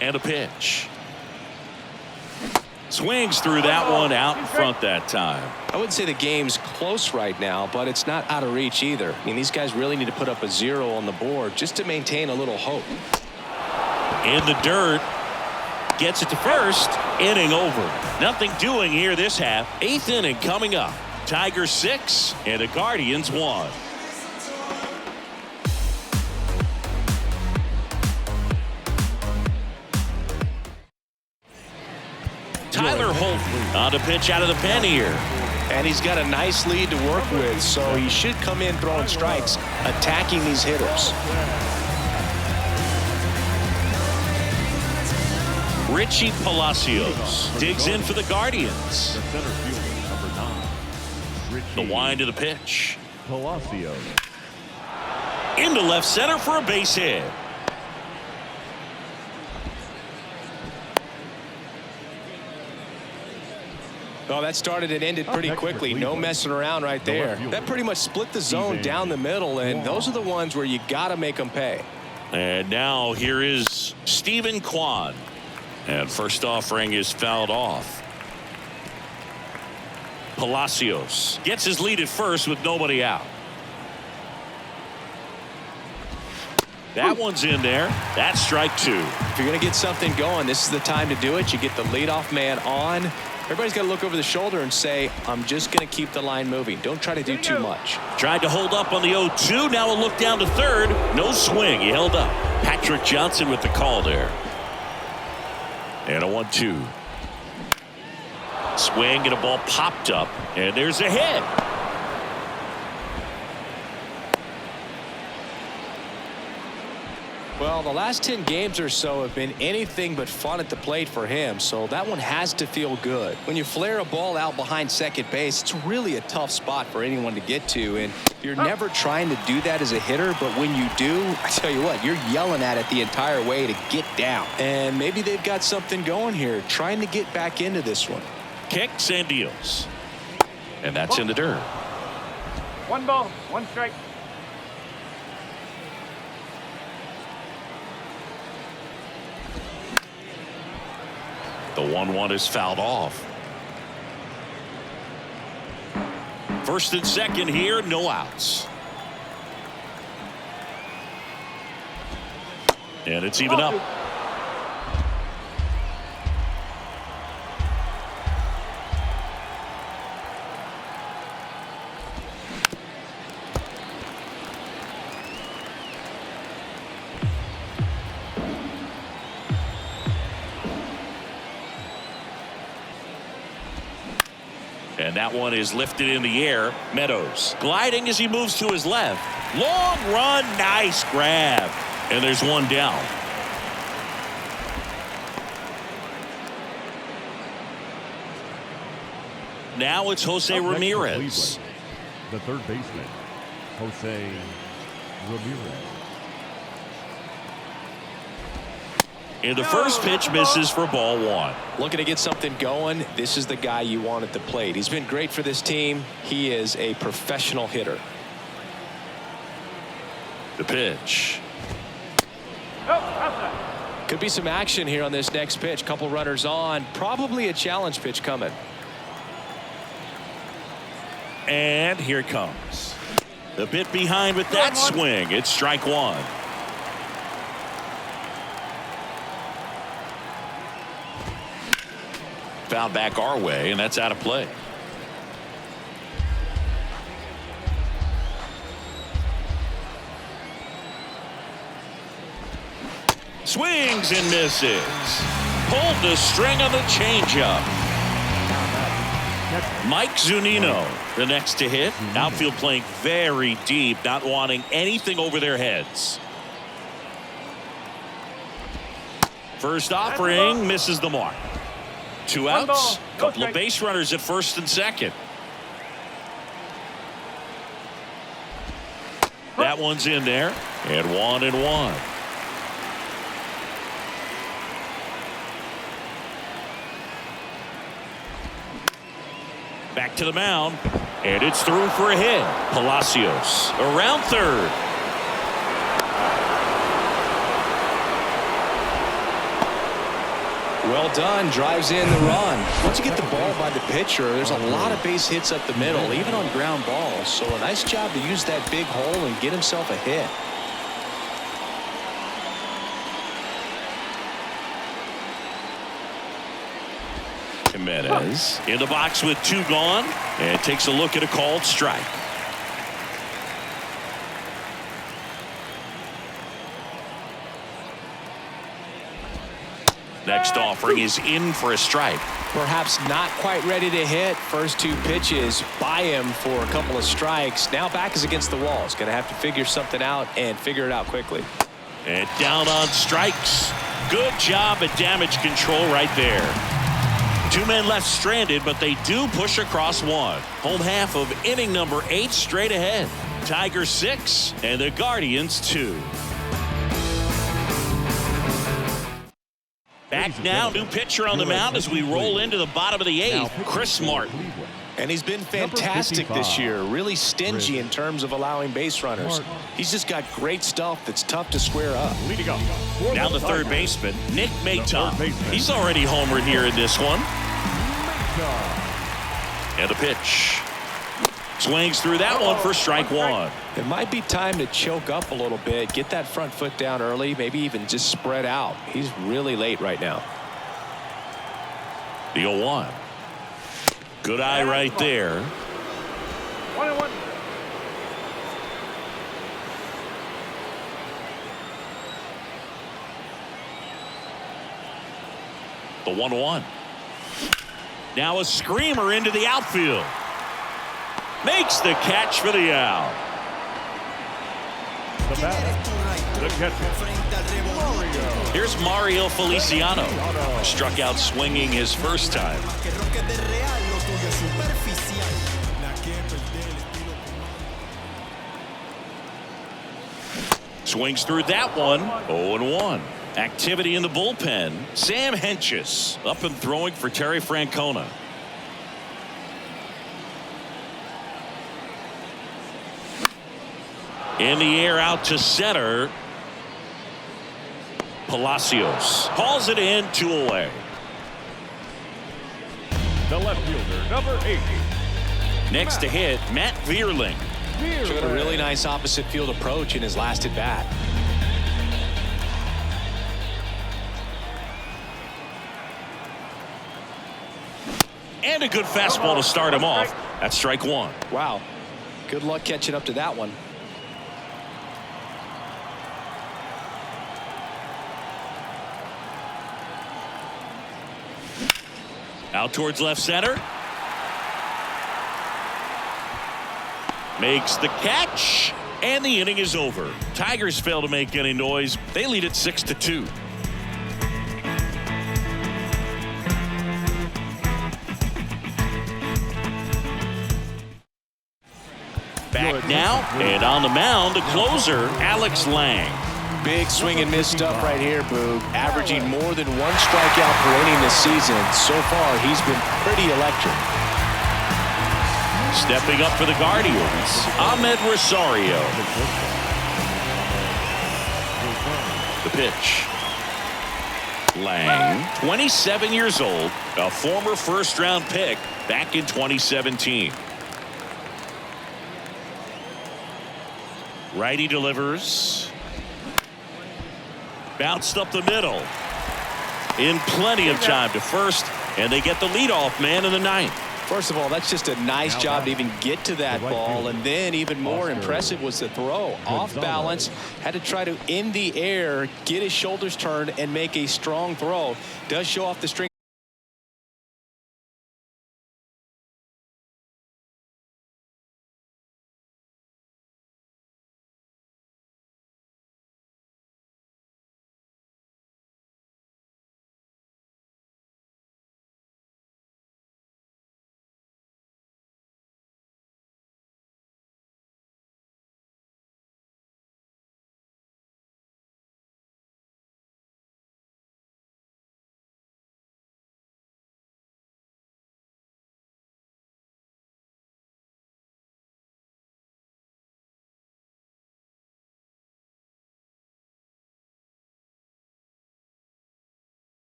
And a pitch. Swings through that one out in front that time. I wouldn't say the game's close right now, but it's not out of reach either. I mean, these guys really need to put up a 0 on the board just to maintain a little hope. In the dirt. Gets it to first. Inning over. Nothing doing here this half. 8th inning coming up. Tigers 6 and the Guardians 1. Tyler Holt on to pitch out of the pen here. And he's got a nice lead to work with, so he should come in throwing strikes, attacking these hitters. Richie Palacios digs in for the Guardians. The center fielder, number 9. Richie The wind of the pitch. Palacios. Into left center for a base hit. Oh, that started and ended pretty quickly. No messing around right there. That pretty much split the zone down the middle, and those are the ones where you got to make them pay. And now here is Stephen Kwan. And first offering is fouled off. Palacios gets his lead at first with nobody out. That one's in there. That's strike 2. If you're going to get something going, this is the time to do it. You get the leadoff man on. Everybody's got to look over the shoulder and say, I'm just going to keep the line moving. Don't try to do too much. Tried to hold up on the 0-2. Now a look down to third. No swing. He held up. Patrick Johnson with the call there. And a 1-2. Swing and a ball popped up. And there's a hit. Well, the last 10 games or so have been anything but fun at the plate for him, so that one has to feel good. When you flare a ball out behind second base, it's really a tough spot for anyone to get to, and you're never trying to do that as a hitter, but when you do, I tell you what, you're yelling at it the entire way to get down. And maybe they've got something going here, trying to get back into this one. Kicks and deals. And that's in the dirt. 1 ball, 1 strike. The 1-1 is fouled off. First and second here, no outs. And it's even up. And that one is lifted in the air. Meadows gliding as he moves to his left. Long run, nice grab. And there's one down. Now it's Jose Ramirez. The third baseman, Jose Ramirez. And the first pitch misses for ball one. Looking to get something going. This is the guy you want at the plate. He's been great for this team. He is a professional hitter. The pitch. Could be some action here on this next pitch. Couple runners on. Probably a challenge pitch coming. And here it comes. A bit behind with that swing. It's strike one. Found back our way, and that's out of play. Swings and misses. Pulled the string on the changeup. Mike Zunino, the next to hit. Outfield playing very deep, not wanting anything over their heads. First offering misses the mark. Two outs, couple of base runners at first and second. That one's in there, and 1-1. Back to the mound, and it's through for a hit. Palacios around third. Well done, drives in the run. Once you get the ball by the pitcher, there's a lot of base hits up the middle, even on ground balls. So a nice job to use that big hole and get himself a hit. Jimenez in the box with two gone, and takes a look at a called strike. Next offering is in for a strike. Perhaps not quite ready to hit. First two pitches by him for a couple of strikes. Now back is against the wall. He's going to have to figure something out and figure it out quickly. And down on strikes. Good job at damage control right there. Two men left stranded, but they do push across one. Home half of inning number 8 straight ahead. Tigers 6 and the Guardians 2. Back now, new pitcher on the mound as we roll into the bottom of the 8th, Chris Martin. And he's been fantastic this year, really stingy in terms of allowing base runners. He's just got great stuff that's tough to square up. Leading up. Now the third baseman, Nick Mayton. He's already homered here in this one. And the pitch. Swings through that one for strike one. It might be time to choke up a little bit, get that front foot down early, maybe even just spread out. He's really late right now. The 0-1. Good eye right there. 1-1. The 1-1. Now a screamer into the outfield. Makes the catch for the out. The batter, the catcher, Mario. Here's Mario Feliciano. Struck out swinging his first time. Swings through that one. 0-1. Activity in the bullpen. Sam Hentges up and throwing for Terry Francona. In the air out to center. Palacios hauls it in, 2 away. The left fielder, number 8, Next to hit, Matt Vierling. Showed a really nice opposite field approach in his last at bat. And a good fastball to start him off. That's strike one. Wow. Good luck catching up to that one. Out towards left center. Makes the catch. And the inning is over. Tigers fail to make any noise. They lead it 6-2. Back now, and on the mound, the closer, Alex Lang. Big swing and miss stuff right here, Boog. Averaging more than 1 strikeout per inning this season. So far, he's been pretty electric. Stepping up for the Guardians, Ahmed Rosario. The pitch. Lang, 27 years old, a former first-round pick back in 2017. Righty delivers. Bounced up the middle. In plenty of time to first, and they get the leadoff man in the ninth. First of all, that's just a nice job to even get to that ball, and then even more impressive was the throw. Off balance, had to try to, in the air, get his shoulders turned and make a strong throw. Does show off the strength